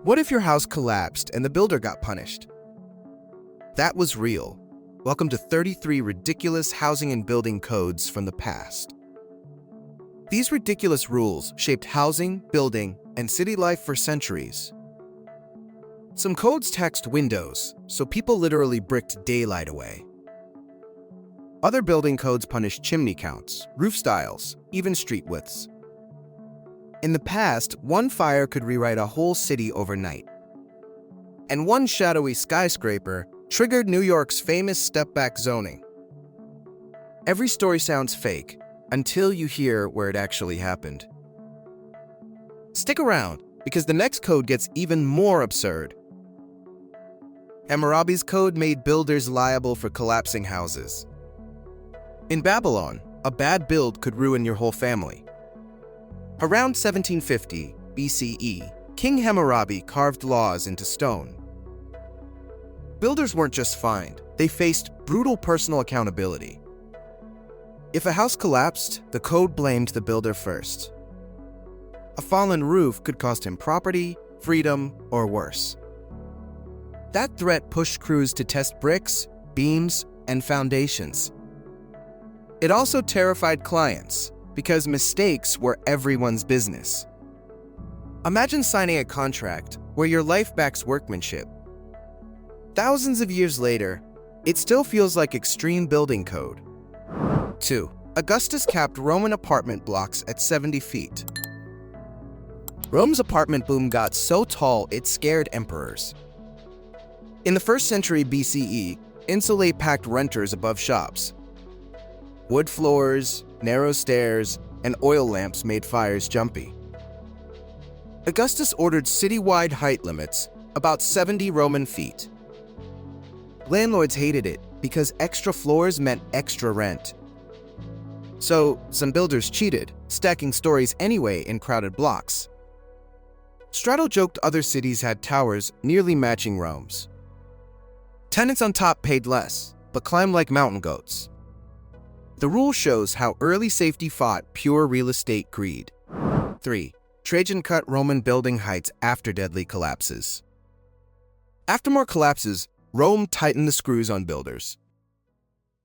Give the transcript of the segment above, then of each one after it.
What if your house collapsed and the builder got punished? That was real. Welcome to 33 ridiculous housing and building codes from the past. These ridiculous rules shaped housing, building, and city life for centuries. Some codes taxed windows, so people literally bricked daylight away. Other building codes punished chimney counts, roof styles, even street widths. In the past, one fire could rewrite a whole city overnight. And one shadowy skyscraper triggered New York's famous step-back zoning. Every story sounds fake until you hear where it actually happened. Stick around, because the next code gets even more absurd. Hammurabi's code made builders liable for collapsing houses. In Babylon, a bad build could ruin your whole family. Around 1750 BCE, King Hammurabi carved laws into stone. Builders weren't just fined, they faced brutal personal accountability. If a house collapsed, the code blamed the builder first. A fallen roof could cost him property, freedom, or worse. That threat pushed crews to test bricks, beams, and foundations. It also terrified clients, because mistakes were everyone's business. Imagine signing a contract where your life backs workmanship. Thousands of years later, it still feels like extreme building code. 2. Augustus capped Roman apartment blocks at 70 feet. Rome's apartment boom got so tall it scared emperors. In the 1st century BCE, insulae packed renters above shops. Wood floors, narrow stairs, and oil lamps made fires jumpy. Augustus ordered citywide height limits, about 70 Roman feet. Landlords hated it because extra floors meant extra rent. So, some builders cheated, stacking stories anyway in crowded blocks. Strato joked other cities had towers nearly matching Rome's. Tenants on top paid less, but climbed like mountain goats. The rule shows how early safety fought pure real estate greed. 3. Trajan cut Roman building heights after deadly collapses. After more collapses, Rome tightened the screws on builders.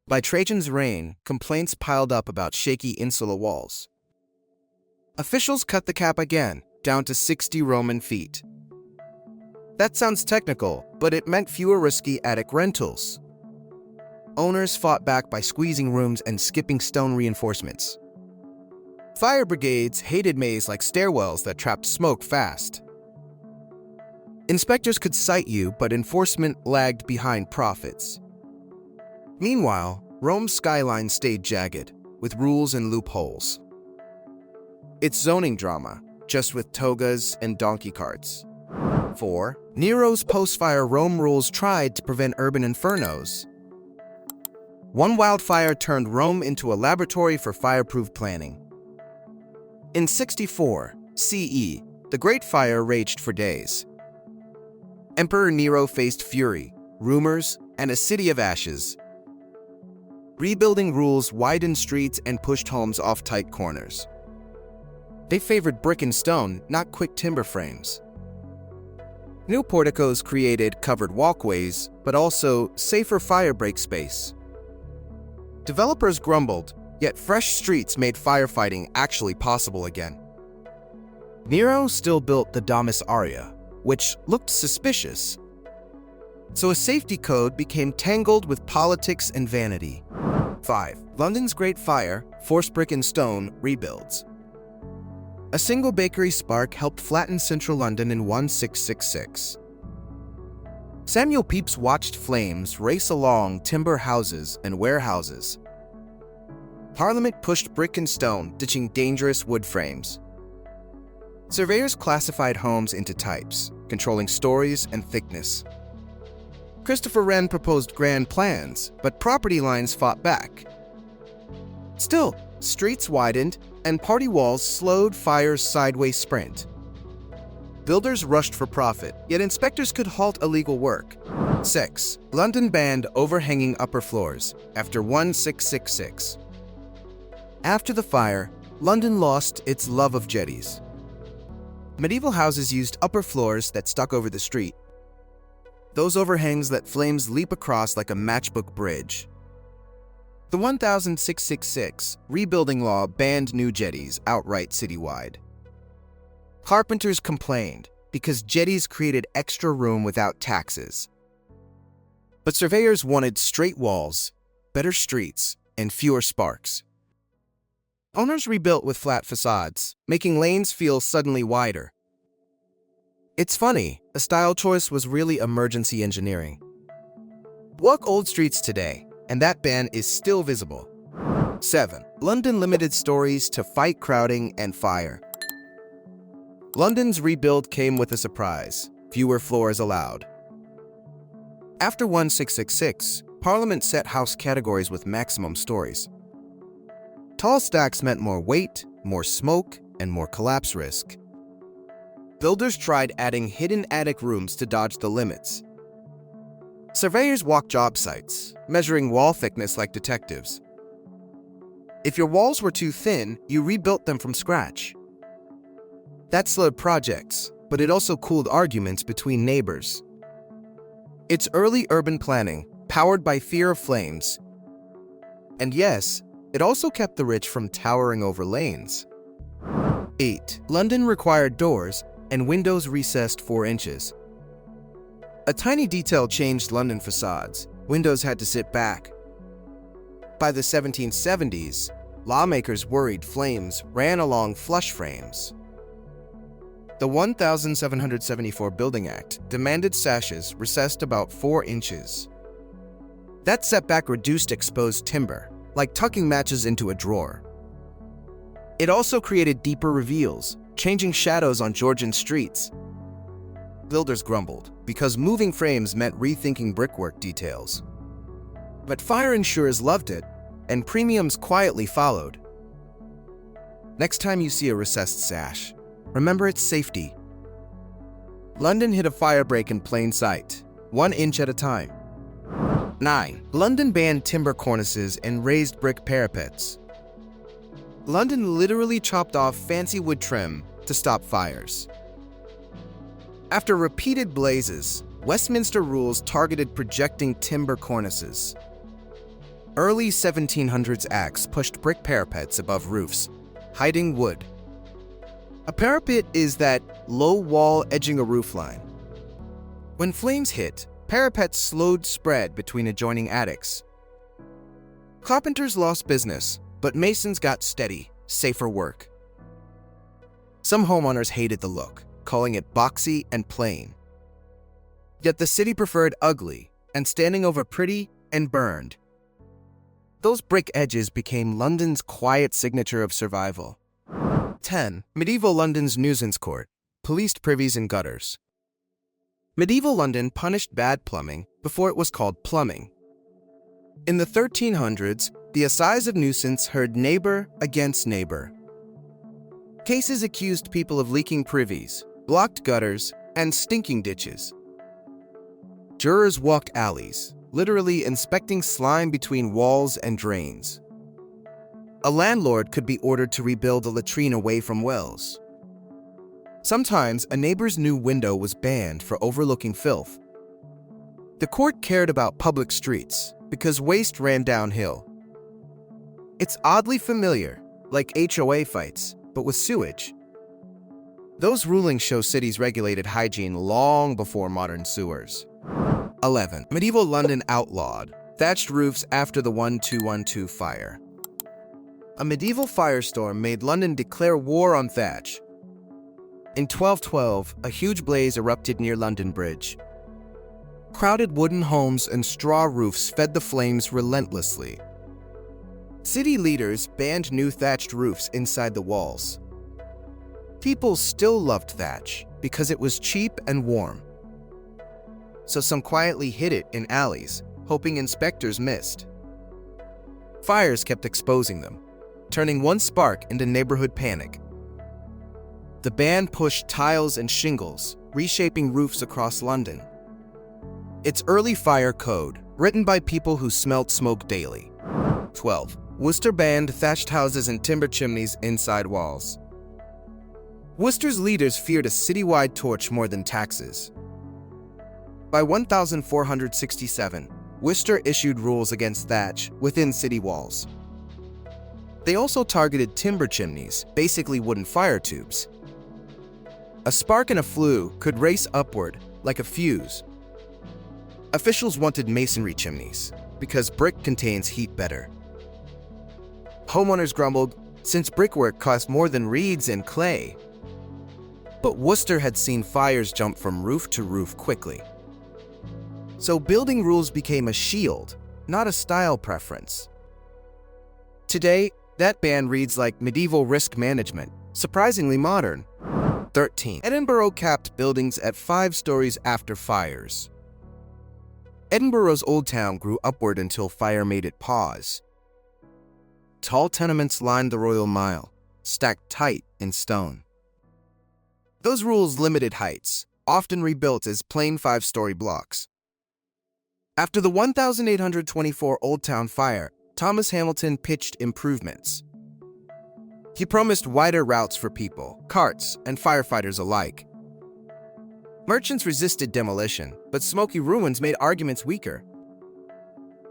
By Trajan's reign, complaints piled up about shaky insula walls. Officials cut the cap again, down to 60 Roman feet. That sounds technical, but it meant fewer risky attic rentals. Owners fought back by squeezing rooms and skipping stone reinforcements. Fire brigades hated mazes like stairwells that trapped smoke fast. Inspectors could cite you, but enforcement lagged behind profits. Meanwhile, Rome's skyline stayed jagged, with rules and loopholes. It's zoning drama, just with togas and donkey carts. 4. Nero's post-fire Rome rules tried to prevent urban infernos. One wildfire turned Rome into a laboratory for fireproof planning. In 64 CE, the Great Fire raged for days. Emperor Nero faced fury, rumors, and a city of ashes. Rebuilding rules widened streets and pushed homes off tight corners. They favored brick and stone, not quick timber frames. New porticos created covered walkways, but also safer fire break space. Developers grumbled, yet fresh streets made firefighting actually possible again. Nero still built the Domus Aurea, which looked suspicious. So a safety code became tangled with politics and vanity. 5. London's Great Fire forced brick and stone rebuilds. A single bakery spark helped flatten central London in 1666. Samuel Pepys watched flames race along timber houses and warehouses. Parliament pushed brick and stone, ditching dangerous wood frames. Surveyors classified homes into types, controlling stories and thickness. Christopher Wren proposed grand plans, but property lines fought back. Still, streets widened, and party walls slowed fire's sideways sprint. Builders rushed for profit, yet inspectors could halt illegal work. 6. London banned overhanging upper floors after 1666. After the fire, London lost its love of jetties. Medieval houses used upper floors that stuck over the street. Those overhangs let flames leap across like a matchbook bridge. The 1666 rebuilding law banned new jetties outright citywide. Carpenters complained because jetties created extra room without taxes. But surveyors wanted straight walls, better streets, and fewer sparks. Owners rebuilt with flat facades, making lanes feel suddenly wider. It's funny, a style choice was really emergency engineering. Walk old streets today, and that ban is still visible. 7. London limited stories to fight crowding and fire. London's rebuild came with a surprise: fewer floors allowed. After 1666, Parliament set house categories with maximum stories. Tall stacks meant more weight, more smoke, and more collapse risk. Builders tried adding hidden attic rooms to dodge the limits. Surveyors walked job sites, measuring wall thickness like detectives. If your walls were too thin, you rebuilt them from scratch. That slowed projects, but it also cooled arguments between neighbors. It's early urban planning, powered by fear of flames. And yes, it also kept the rich from towering over lanes. 8. London required doors and windows recessed 4 inches. A tiny detail changed London facades. Windows had to sit back. By the 1770s, lawmakers worried flames ran along flush frames. The 1774 Building Act demanded sashes recessed about 4 inches. That setback reduced exposed timber, like tucking matches into a drawer. It also created deeper reveals, changing shadows on Georgian streets. Builders grumbled, because moving frames meant rethinking brickwork details. But fire insurers loved it, and premiums quietly followed. Next time you see a recessed sash, remember its safety. London hit a fire break in plain sight, 1 inch at a time. 9. London banned timber cornices and raised brick parapets. London literally chopped off fancy wood trim to stop fires. After repeated blazes, Westminster rules targeted projecting timber cornices. Early 1700s acts pushed brick parapets above roofs, hiding wood. A parapet is that low wall edging a roofline. When flames hit, parapets slowed spread between adjoining attics. Carpenters lost business, but masons got steady, safer work. Some homeowners hated the look, calling it boxy and plain. Yet the city preferred ugly and standing over pretty and burned. Those brick edges became London's quiet signature of survival. 10. Medieval London's nuisance court, policed privies and gutters. Medieval London punished bad plumbing before it was called plumbing. In the 1300s, the assize of nuisance heard neighbor against neighbor. Cases accused people of leaking privies, blocked gutters, and stinking ditches. Jurors walked alleys, literally inspecting slime between walls and drains. A landlord could be ordered to rebuild a latrine away from wells. Sometimes a neighbor's new window was banned for overlooking filth. The court cared about public streets because waste ran downhill. It's oddly familiar, like HOA fights, but with sewage. Those rulings show cities regulated hygiene long before modern sewers. 11. Medieval London outlawed thatched roofs after the 1212 fire. A medieval firestorm made London declare war on thatch. In 1212, a huge blaze erupted near London Bridge. Crowded wooden homes and straw roofs fed the flames relentlessly. City leaders banned new thatched roofs inside the walls. People still loved thatch because it was cheap and warm. So some quietly hid it in alleys, hoping inspectors missed. Fires kept exposing them, turning one spark into neighborhood panic. The ban pushed tiles and shingles, reshaping roofs across London. It's early fire code, written by people who smelled smoke daily. 12. Worcester banned thatched houses and timber chimneys inside walls. Worcester's leaders feared a citywide torch more than taxes. By 1467, Worcester issued rules against thatch within city walls. They also targeted timber chimneys, basically wooden fire tubes. A spark in a flue could race upward like a fuse. Officials wanted masonry chimneys because brick contains heat better. Homeowners grumbled since brickwork cost more than reeds and clay. But Worcester had seen fires jump from roof to roof quickly. So building rules became a shield, not a style preference. Today, that ban reads like medieval risk management, surprisingly modern. 13. Edinburgh capped buildings at 5 stories after fires. Edinburgh's Old Town grew upward until fire made it pause. Tall tenements lined the Royal Mile, stacked tight in stone. Those rules limited heights, often rebuilt as plain 5-story blocks. After the 1824 Old Town fire, Thomas Hamilton pitched improvements. He promised wider routes for people, carts, and firefighters alike. Merchants resisted demolition, but smoky ruins made arguments weaker.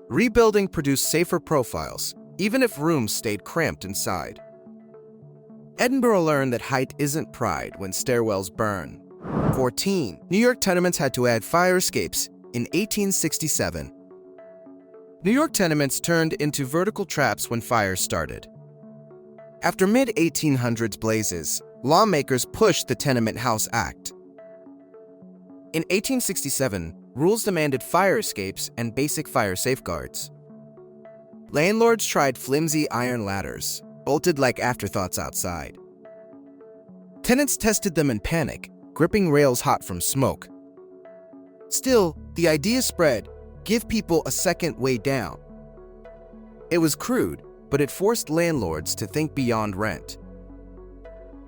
Rebuilding produced safer profiles, even if rooms stayed cramped inside. Edinburgh learned that height isn't pride when stairwells burn. 14. New York tenements had to add fire escapes in 1867. New York tenements turned into vertical traps when fires started. After mid-1800s blazes, lawmakers pushed the Tenement House Act. In 1867, rules demanded fire escapes and basic fire safeguards. Landlords tried flimsy iron ladders, bolted like afterthoughts outside. Tenants tested them in panic, gripping rails hot from smoke. Still, the idea spread: give people a second way down. It was crude, but it forced landlords to think beyond rent.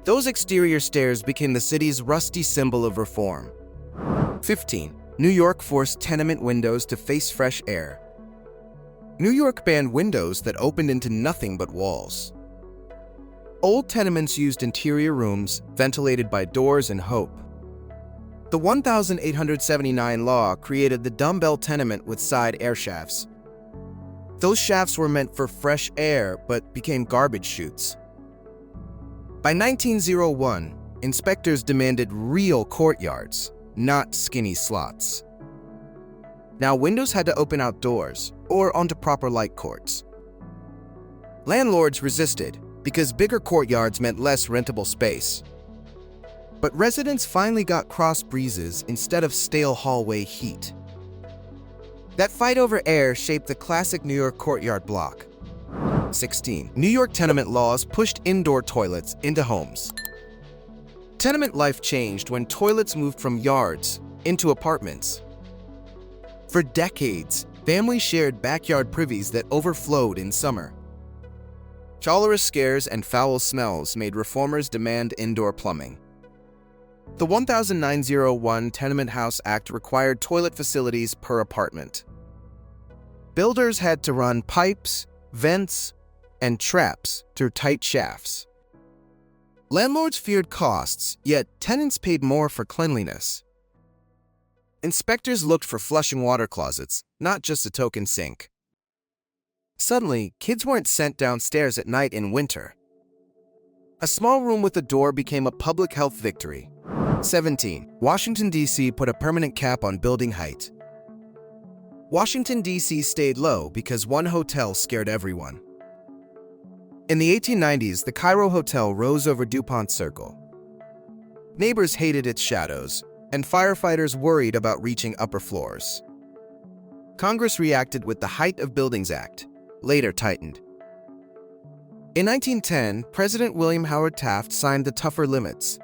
Those exterior stairs became the city's rusty symbol of reform. 15. New York forced tenement windows to face fresh air. New York banned windows that opened into nothing but walls. Old tenements used interior rooms, ventilated by doors and hope. The 1879 law created the dumbbell tenement with side air shafts. Those shafts were meant for fresh air, but became garbage chutes. By 1901, inspectors demanded real courtyards, not skinny slots. Now windows had to open outdoors or onto proper light courts. Landlords resisted because bigger courtyards meant less rentable space. But residents finally got cross breezes instead of stale hallway heat. That fight over air shaped the classic New York courtyard block. 16. New York tenement laws pushed indoor toilets into homes. Tenement life changed when toilets moved from yards into apartments. For decades, families shared backyard privies that overflowed in summer. Cholera scares and foul smells made reformers demand indoor plumbing. The 1901 Tenement House Act required toilet facilities per apartment. Builders had to run pipes, vents, and traps through tight shafts. Landlords feared costs, yet tenants paid more for cleanliness. Inspectors looked for flushing water closets, not just a token sink. Suddenly, kids weren't sent downstairs at night in winter. A small room with a door became a public health victory. 17. Washington, D.C. put a permanent cap on building height. Washington, D.C. stayed low because one hotel scared everyone. In the 1890s, the Cairo Hotel rose over DuPont Circle. Neighbors hated its shadows, and firefighters worried about reaching upper floors. Congress reacted with the Height of Buildings Act, later tightened. In 1910, President William Howard Taft signed the tougher limits.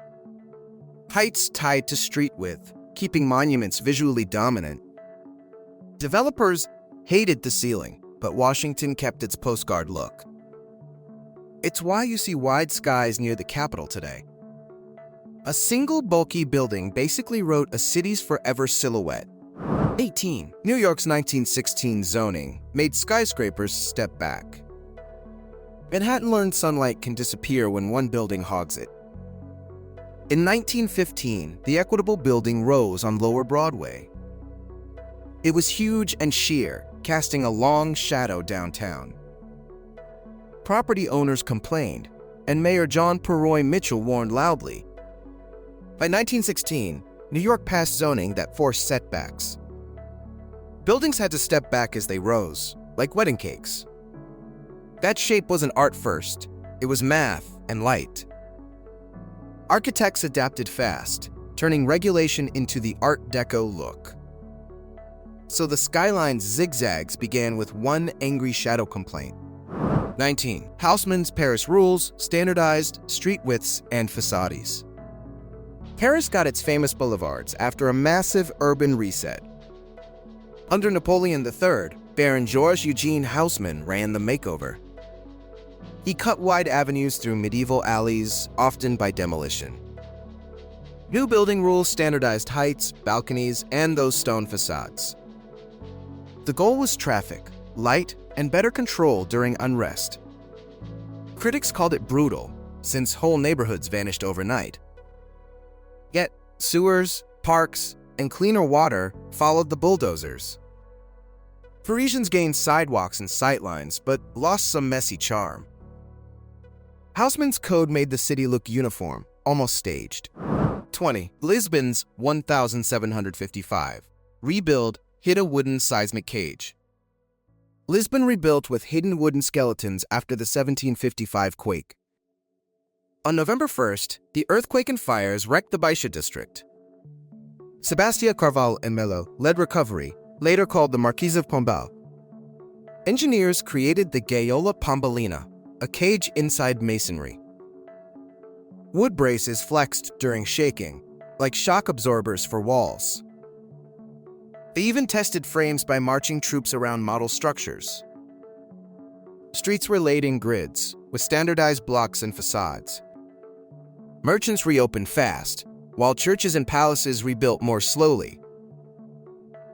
Heights tied to street width, keeping monuments visually dominant. Developers hated the ceiling, but Washington kept its postcard look. It's why you see wide skies near the Capitol today. A single bulky building basically wrote a city's forever silhouette. 18. New York's 1916 zoning made skyscrapers step back. Manhattan learned sunlight can disappear when one building hogs it. In 1915, the Equitable Building rose on Lower Broadway. It was huge and sheer, casting a long shadow downtown. Property owners complained, and Mayor John Perroy Mitchell warned loudly. By 1916, New York passed zoning that forced setbacks. Buildings had to step back as they rose, like wedding cakes. That shape wasn't art first, it was math and light. Architects adapted fast, turning regulation into the Art Deco look. So the skyline's zigzags began with one angry shadow complaint. 19. Haussmann's Paris rules standardized street widths and facades. Paris got its famous boulevards after a massive urban reset. Under Napoleon III, Baron Georges Eugene Haussmann ran the makeover. He cut wide avenues through medieval alleys, often by demolition. New building rules standardized heights, balconies, and those stone facades. The goal was traffic, light, and better control during unrest. Critics called it brutal, since whole neighborhoods vanished overnight. Yet, sewers, parks, and cleaner water followed the bulldozers. Parisians gained sidewalks and sightlines, but lost some messy charm. Haussmann's code made the city look uniform, almost staged. 20. Lisbon's 1755. Rebuild hid a wooden seismic cage. Lisbon rebuilt with hidden wooden skeletons after the 1755 quake. On November 1st, the earthquake and fires wrecked the Baixa district. Sebastião Carvalho and Melo led recovery, later called the Marquise of Pombal. Engineers created the Gaiola Pombalina, a cage inside masonry. Wood braces flexed during shaking, like shock absorbers for walls. They even tested frames by marching troops around model structures. Streets were laid in grids, with standardized blocks and facades. Merchants reopened fast, while churches and palaces rebuilt more slowly.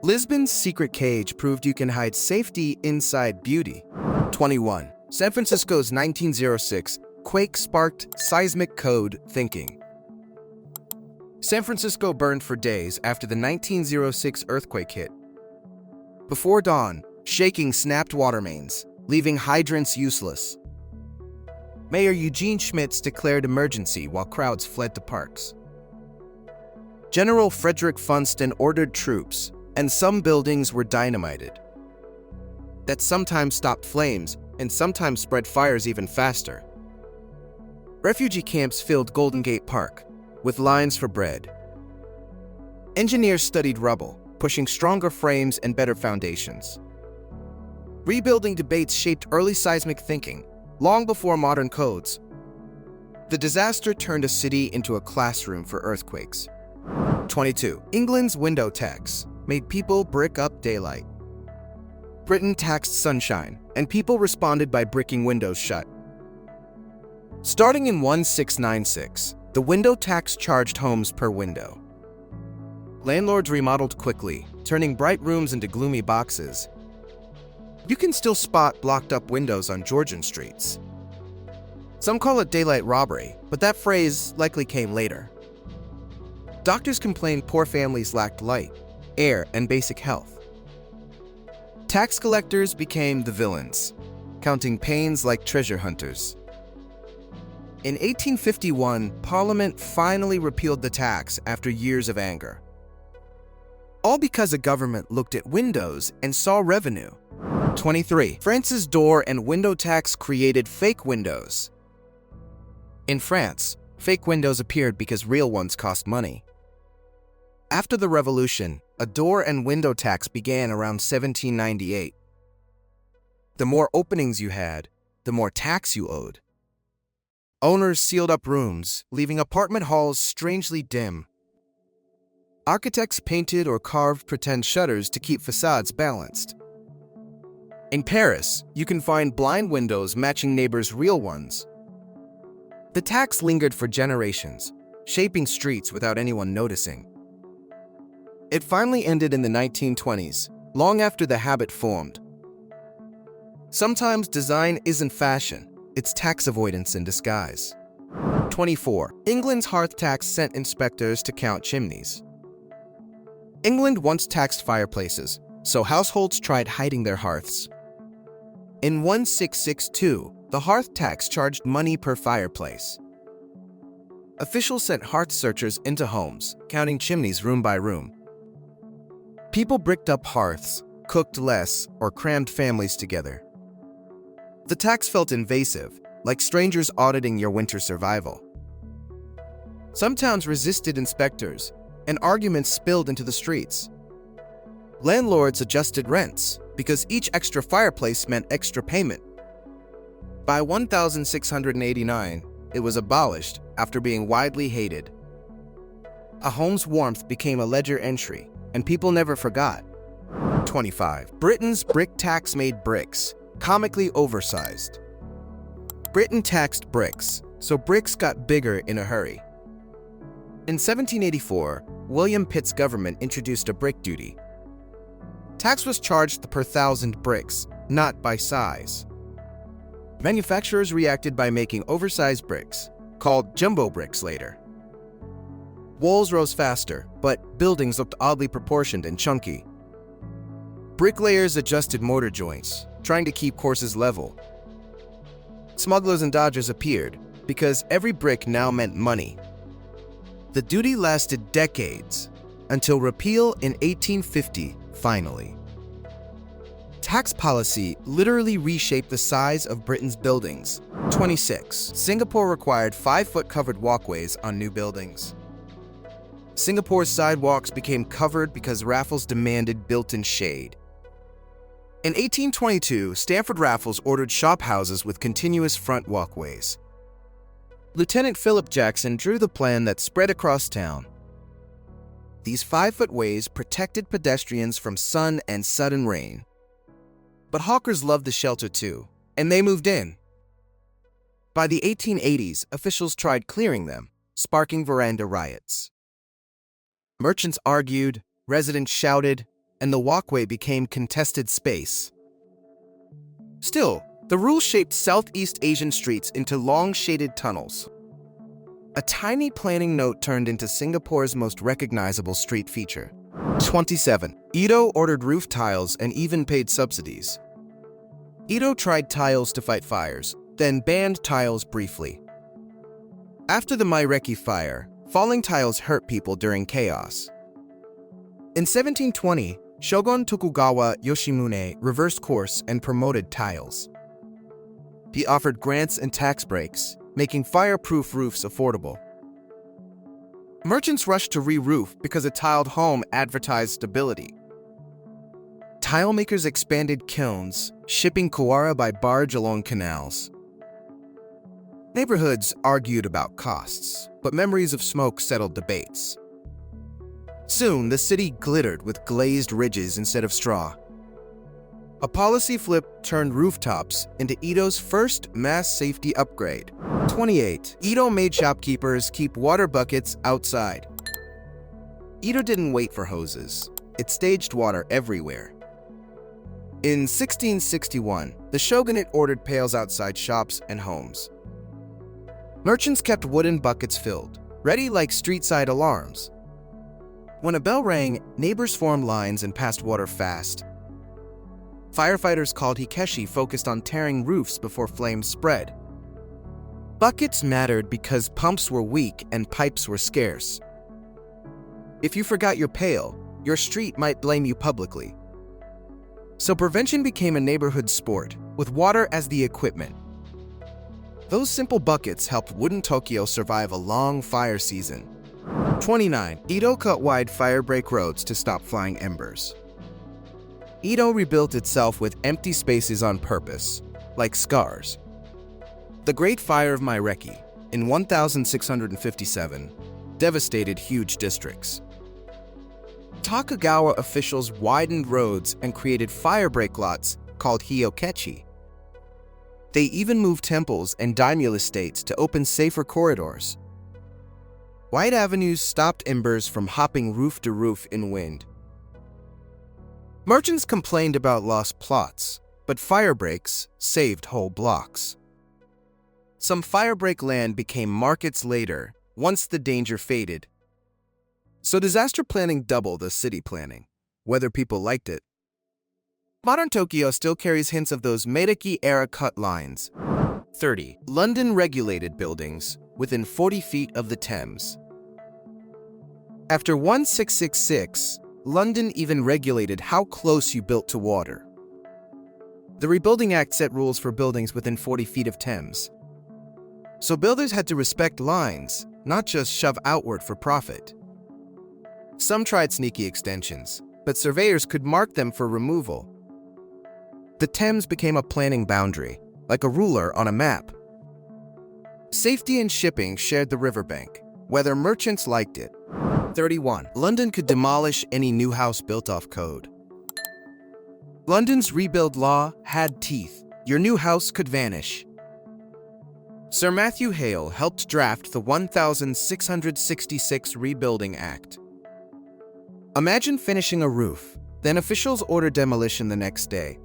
Lisbon's secret cage proved you can hide safety inside beauty. 21. San Francisco's 1906 quake sparked seismic code thinking. San Francisco burned for days after the 1906 earthquake hit. Before dawn, shaking snapped water mains, leaving hydrants useless. Mayor Eugene Schmitz declared emergency while crowds fled to parks. General Frederick Funston ordered troops, and some buildings were dynamited. That sometimes stopped flames and sometimes spread fires even faster. Refugee camps filled Golden Gate Park, with lines for bread. Engineers studied rubble, pushing stronger frames and better foundations. Rebuilding debates shaped early seismic thinking, long before modern codes. The disaster turned a city into a classroom for earthquakes. 22. England's window tax made people brick up daylight. Britain taxed sunshine, and people responded by bricking windows shut. Starting in 1696, the window tax charged homes per window. Landlords remodeled quickly, turning bright rooms into gloomy boxes. You can still spot blocked-up windows on Georgian streets. Some call it daylight robbery, but that phrase likely came later. Doctors complained poor families lacked light, air, and basic health. Tax collectors became the villains, counting pains like treasure hunters. In 1851, Parliament finally repealed the tax after years of anger. All because a government looked at windows and saw revenue. 23. France's door and window tax created fake windows. In France, fake windows appeared because real ones cost money. After the Revolution, a door and window tax began around 1798. The more openings you had, the more tax you owed. Owners sealed up rooms, leaving apartment halls strangely dim. Architects painted or carved pretend shutters to keep facades balanced. In Paris, you can find blind windows matching neighbors' real ones. The tax lingered for generations, shaping streets without anyone noticing. It finally ended in the 1920s, long after the habit formed. Sometimes design isn't fashion, it's tax avoidance in disguise. 24. England's hearth tax sent inspectors to count chimneys. England once taxed fireplaces, so households tried hiding their hearths. In 1662, the hearth tax charged money per fireplace. Officials sent hearth searchers into homes, counting chimneys room by room. People bricked up hearths, cooked less, or crammed families together. The tax felt invasive, like strangers auditing your winter survival. Some towns resisted inspectors, and arguments spilled into the streets. Landlords adjusted rents because each extra fireplace meant extra payment. By 1689, it was abolished after being widely hated. A home's warmth became a ledger entry, and people never forgot. 25. Britain's brick tax made bricks comically oversized. Britain taxed bricks, so bricks got bigger in a hurry. In 1784, William Pitt's government introduced a brick duty. Tax was charged per 1,000 bricks, not by size. Manufacturers reacted by making oversized bricks, called jumbo bricks later. Walls rose faster, but buildings looked oddly proportioned and chunky. Bricklayers adjusted mortar joints, trying to keep courses level. Smugglers and dodgers appeared, because every brick now meant money. The duty lasted decades, until repeal in 1850, finally. Tax policy literally reshaped the size of Britain's buildings. 26. Singapore required 5-foot covered walkways on new buildings. Singapore's sidewalks became covered because Raffles demanded built-in shade. In 1822, Stamford Raffles ordered shophouses with continuous front walkways. Lieutenant Philip Jackson drew the plan that spread across town. These 5-foot ways protected pedestrians from sun and sudden rain. But hawkers loved the shelter too, and they moved in. By the 1880s, officials tried clearing them, sparking veranda riots. Merchants argued, residents shouted, and the walkway became contested space. Still, the rule shaped Southeast Asian streets into long shaded tunnels. A tiny planning note turned into Singapore's most recognizable street feature. 27. Ito ordered roof tiles and even paid subsidies. Ito tried tiles to fight fires, then banned tiles briefly. After the Maireki fire, falling tiles hurt people during chaos. In 1720, Shogun Tokugawa Yoshimune reversed course and promoted tiles. He offered grants and tax breaks, making fireproof roofs affordable. Merchants rushed to re-roof because a tiled home advertised stability. Tile makers expanded kilns, shipping kawara by barge along canals. Neighborhoods argued about costs, but memories of smoke settled debates. Soon, the city glittered with glazed ridges instead of straw. A policy flip turned rooftops into Ito's first mass safety upgrade. 28. Ito made shopkeepers keep water buckets outside. Ito didn't wait for hoses. It staged water everywhere. In 1661, the shogunate ordered pails outside shops and homes. Merchants kept wooden buckets filled, ready like street-side alarms. When a bell rang, neighbors formed lines and passed water fast. Firefighters called Hikeshi focused on tearing roofs before flames spread. Buckets mattered because pumps were weak and pipes were scarce. If you forgot your pail, your street might blame you publicly. So prevention became a neighborhood sport, with water as the equipment. Those simple buckets helped wooden Tokyo survive a long fire season. 29. Ito cut wide fire break roads to stop flying embers. Ito rebuilt itself with empty spaces on purpose, like scars. The Great Fire of Maireki, in 1657, devastated huge districts. Tokugawa officials widened roads and created fire break lots called hiokechi. They even moved temples and daimyo estates to open safer corridors. Wide avenues stopped embers from hopping roof to roof in wind. Merchants complained about lost plots, but fire breaks saved whole blocks. Some firebreak land became markets later, once the danger faded. So disaster planning doubled as city planning, whether people liked it. Modern Tokyo still carries hints of those Meidaki-era cut lines. 30. London regulated buildings within 40 feet of the Thames. After 1666, London even regulated how close you built to water. The Rebuilding Act set rules for buildings within 40 feet of Thames. So builders had to respect lines, not just shove outward for profit. Some tried sneaky extensions, but surveyors could mark them for removal. The Thames became a planning boundary, like a ruler on a map. Safety and shipping shared the riverbank, whether merchants liked it. 31. London could demolish any new house built off code. London's rebuild law had teeth. Your new house could vanish. Sir Matthew Hale helped draft the 1666 Rebuilding Act. Imagine finishing a roof, then officials order demolition the next day.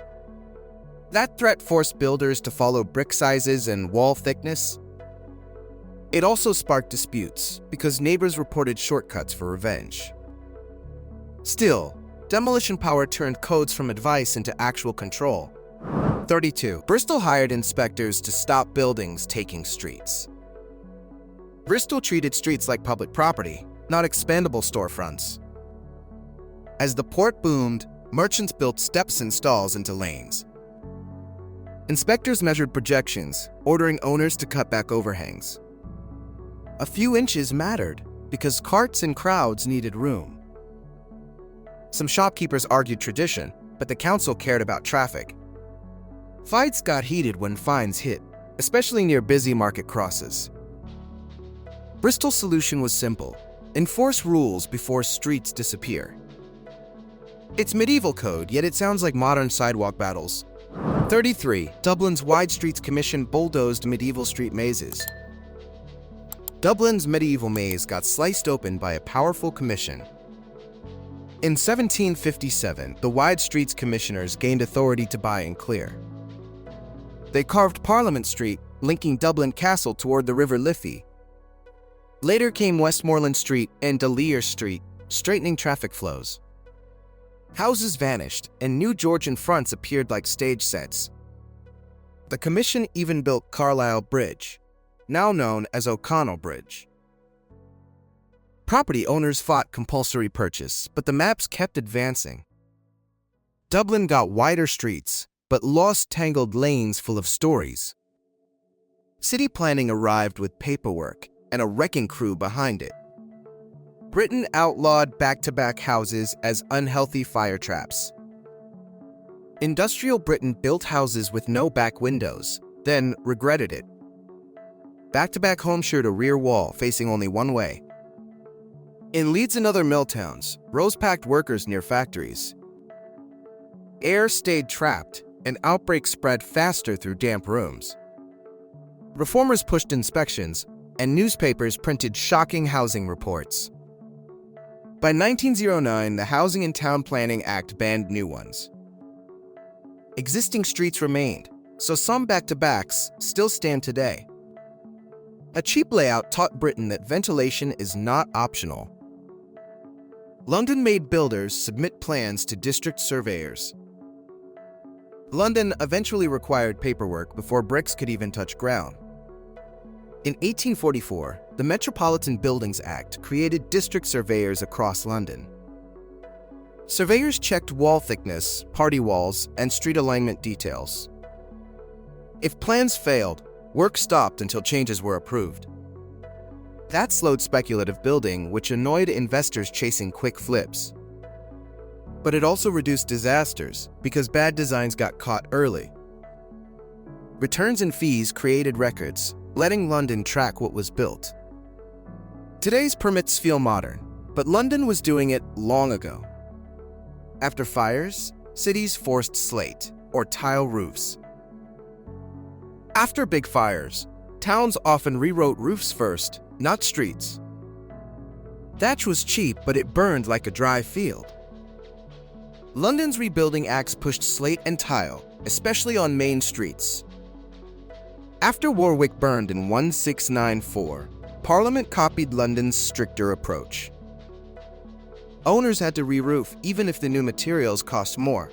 That threat forced builders to follow brick sizes and wall thickness. It also sparked disputes because neighbors reported shortcuts for revenge. Still, demolition power turned codes from advice into actual control. 32. Bristol hired inspectors to stop buildings taking streets. Bristol treated streets like public property, not expandable storefronts. As the port boomed, merchants built steps and stalls into lanes. Inspectors measured projections, ordering owners to cut back overhangs. A few inches mattered because carts and crowds needed room. Some shopkeepers argued tradition, but the council cared about traffic. Fights got heated when fines hit, especially near busy market crosses. Bristol's solution was simple: enforce rules before streets disappear. It's medieval code, yet it sounds like modern sidewalk battles. 33. Dublin's Wide Streets Commission bulldozed medieval street mazes. Dublin's medieval maze got sliced open by a powerful commission. In 1757, the Wide Streets Commissioners gained authority to buy and clear. They carved Parliament Street, linking Dublin Castle toward the River Liffey. Later came Westmoreland Street and D'Olier Street, straightening traffic flows. Houses vanished, and new Georgian fronts appeared like stage sets. The commission even built Carlisle Bridge, now known as O'Connell Bridge. Property owners fought compulsory purchase, but the maps kept advancing. Dublin got wider streets, but lost tangled lanes full of stories. City planning arrived with paperwork and a wrecking crew behind it. Britain outlawed back-to-back houses as unhealthy fire traps. Industrial Britain built houses with no back windows, then regretted it. Back-to-back homes shared a rear wall facing only one way. In Leeds and other mill towns, rows packed workers near factories. Air stayed trapped, and outbreaks spread faster through damp rooms. Reformers pushed inspections, and newspapers printed shocking housing reports. By 1909, the Housing and Town Planning Act banned new ones. Existing streets remained, so some back-to-backs still stand today. A cheap layout taught Britain that ventilation is not optional. London made builders submit plans to district surveyors. London eventually required paperwork before bricks could even touch ground. In 1844, the Metropolitan Buildings Act created district surveyors across London. Surveyors checked wall thickness, party walls, and street alignment details. If plans failed, work stopped until changes were approved. That slowed speculative building, which annoyed investors chasing quick flips. But it also reduced disasters because bad designs got caught early. Returns and fees created records, letting London track what was built. Today's permits feel modern, but London was doing it long ago. After fires, cities forced slate or tile roofs. After big fires, towns often rewrote roofs first, not streets. Thatch was cheap, but it burned like a dry field. London's rebuilding acts pushed slate and tile, especially on main streets. After Warwick burned in 1694, Parliament copied London's stricter approach. Owners had to re-roof even if the new materials cost more.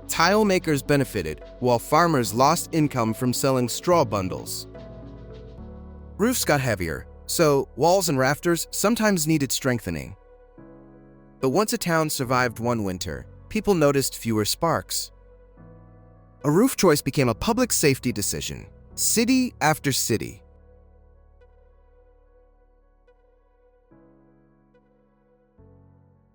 Tile makers benefited, while farmers lost income from selling straw bundles. Roofs got heavier, so walls and rafters sometimes needed strengthening. But once a town survived one winter, people noticed fewer sparks. A roof choice became a public safety decision. City after city,